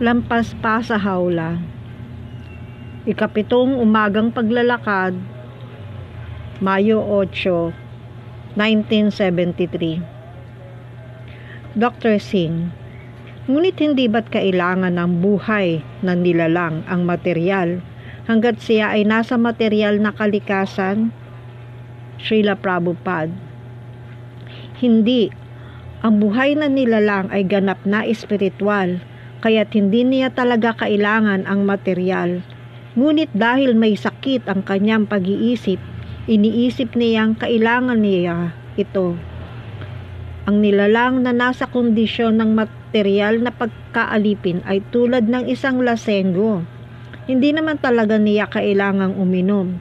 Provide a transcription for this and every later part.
lampas pa sa hawla. Ikapitong umagang paglalakad, Mayo 8, 1973. Dr. Singh, ngunit hindi ba't kailangan ng buhay na nilalang ang materyal hanggat siya ay nasa materyal na kalikasan? Srila Prabhupada, hindi. Ang buhay na nilalang ay ganap na espiritual, kaya't hindi niya talaga kailangan ang materyal. Ngunit dahil may sakit ang kanyang pag-iisip, iniisip niyang kailangan niya ito. Ang nilalang na nasa kondisyon ng materyal na pagkaalipin ay tulad ng isang lasenggo. Hindi naman talaga niya kailangang uminom.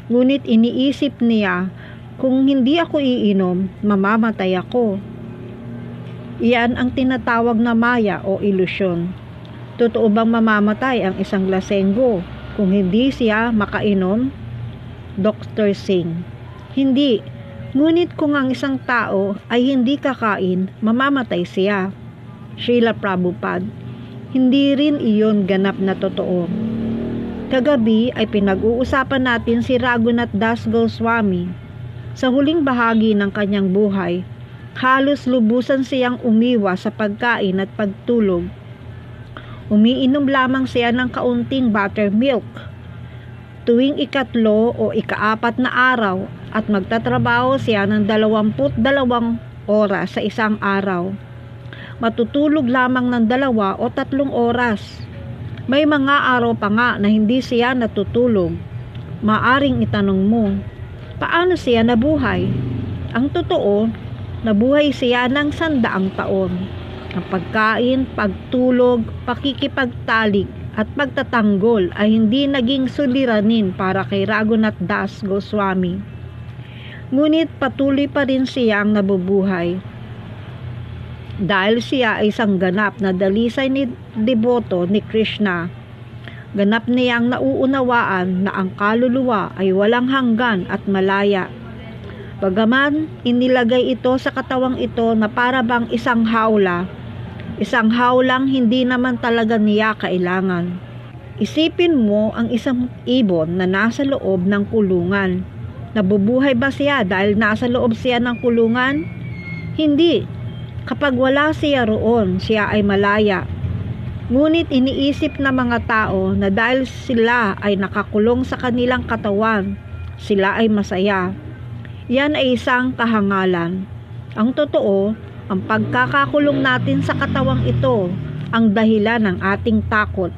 Ngunit iniisip niya, kung hindi ako iinom, mamamatay ako. Iyan ang tinatawag na maya o ilusyon. Totoo bang mamamatay ang isang lasenggo kung hindi siya makainom? Dr. Singh, hindi. Ngunit kung ang isang tao ay hindi kakain, mamamatay siya. Srila Prabhupada, hindi rin iyon ganap na totoo. Kagabi ay pinag-uusapan natin si Raghunath Das Goswami. Sa huling bahagi ng kanyang buhay, halos lubusan siyang umiwas sa pagkain at pagtulog. Umiinom lamang siya ng kaunting buttermilk tuwing ikatlo o ikaapat na araw at magtatrabaho siya ng 22 oras sa isang araw. Matutulog lamang ng 2 o 3 oras. May mga araw pa nga na hindi siya natutulog. Maaring itanong mo, paano siya nabuhay? Ang totoo, nabuhay siya ng 100 taon. Ang pagkain, pagtulog, pakikipagtalik at pagtatanggol ay hindi naging suliranin para kay Raghunath Das Goswami. Ngunit patuloy pa rin siyang nabubuhay. Dahil siya ay isang ganap na dalisay ni deboto ni Krishna. Ganap niyang nauunawaan na ang kaluluwa ay walang hanggan at malaya. Bagaman inilagay ito sa katawang ito na para bang isang hawlang hindi naman talaga niya kailangan. Isipin mo ang isang ibon na nasa loob ng kulungan. Nabubuhay ba siya dahil nasa loob siya ng kulungan? Hindi. Kapag wala siya roon, siya ay malaya. Ngunit iniisip ng mga tao na dahil sila ay nakakulong sa kanilang katawan, sila ay masaya. Yan ay isang kahangalan. Ang totoo, ang pagkakakulong natin sa katawang ito ang dahilan ng ating takot.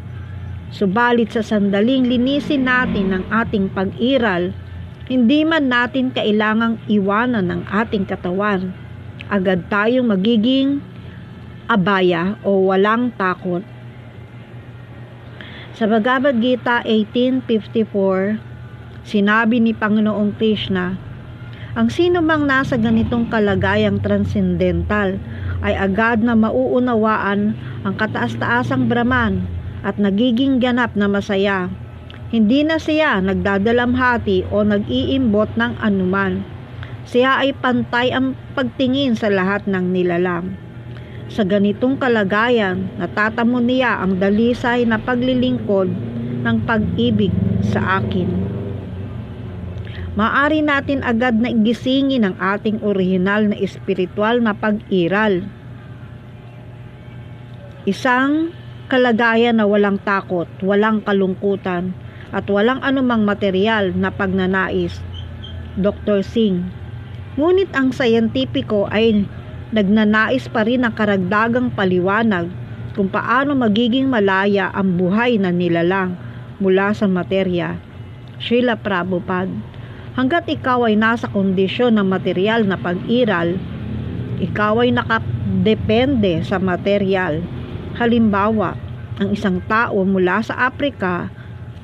Subalit sa sandaling linisin natin ang ating pag-iral, hindi man natin kailangang iwanan ang ating katawan. Agad tayong magiging abaya o walang takot. Sa Bhagavad Gita 18:54, sinabi ni Panginoong Krishna, ang sino mang nasa ganitong kalagayang transcendental ay agad na mauunawaan ang kataas-taasang Brahman at nagiging ganap na masaya. Hindi na siya nagdadalamhati o nag-iimbot ng anuman. Siya ay pantay ang pagtingin sa lahat ng nilalang. Sa ganitong kalagayan, natatamo niya ang dalisay na paglilingkod ng pag-ibig sa akin. Maaari natin agad na igisingin ang ating orihinal na espiritual na pag-iral. Isang kalagayan na walang takot, walang kalungkutan, at walang anumang material na pagnanais. Dr. Singh, ngunit ang sayentipiko ay nagnanais pa rin ng karagdagang paliwanag kung paano magiging malaya ang buhay na nilalang mula sa materya. Srila Prabhupada, hanggat ikaw ay nasa kondisyon ng material na pag-iral, ikaw ay nakadepende sa material. Halimbawa, ang isang tao mula sa Afrika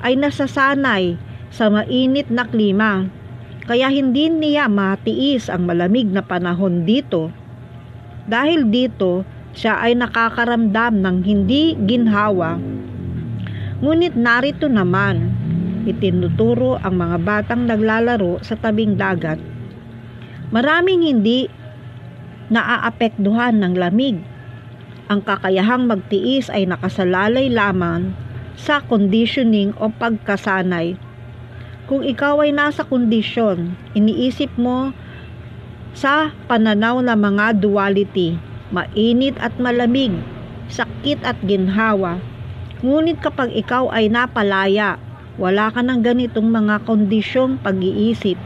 ay nasasanay sa mainit na klima, kaya hindi niya matiis ang malamig na panahon dito. Dahil dito, siya ay nakakaramdam ng hindi ginhawa. Ngunit narito naman, itinuturo ang mga batang naglalaro sa tabing dagat. Maraming hindi naaapektuhan ng lamig. Ang kakayahang magtiis ay nakasalalay lamang sa conditioning o pagkasanay. Kung ikaw ay nasa kondisyon, iniisip mo sa pananaw ng mga duality, mainit at malamig, sakit at ginhawa. Ngunit kapag ikaw ay napalaya, wala ka ng ganitong mga kondisyong pag-iisip.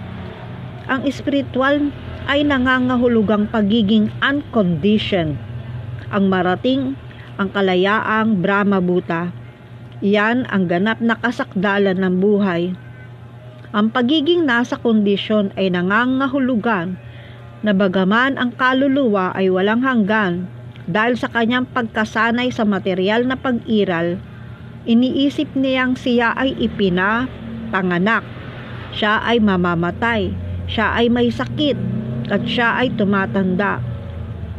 Ang espiritual ay nangangahulugang pagiging unconditioned. Ang marating ang kalayaang Brahma Bhuta. Iyan ang ganap na kasakdalan ng buhay. Ang pagiging nasa kondisyon ay nangangahulugan na bagaman ang kaluluwa ay walang hanggan dahil sa kanyang pagkasanay sa material na pag-iral, iniisip niyang siya ay ipinapanganak, siya ay mamamatay, siya ay may sakit, at siya ay tumatanda.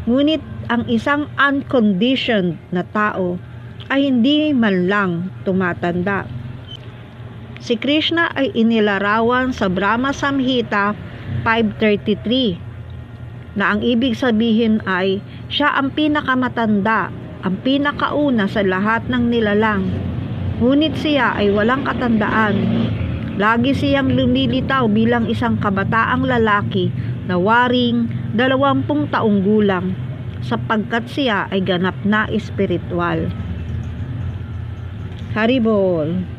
Ngunit ang isang unconditioned na tao ay hindi man lang tumatanda. Si Krishna ay inilarawan sa Brahma Samhita 5.33 na ang ibig sabihin ay siya ang pinakamatanda, ang pinakauna sa lahat ng nilalang. Ngunit siya ay walang katandaan. Lagi siyang lumilitaw bilang isang kabataang lalaki na waring 20 taong gulang sapagkat siya ay ganap na espiritual. Haribol.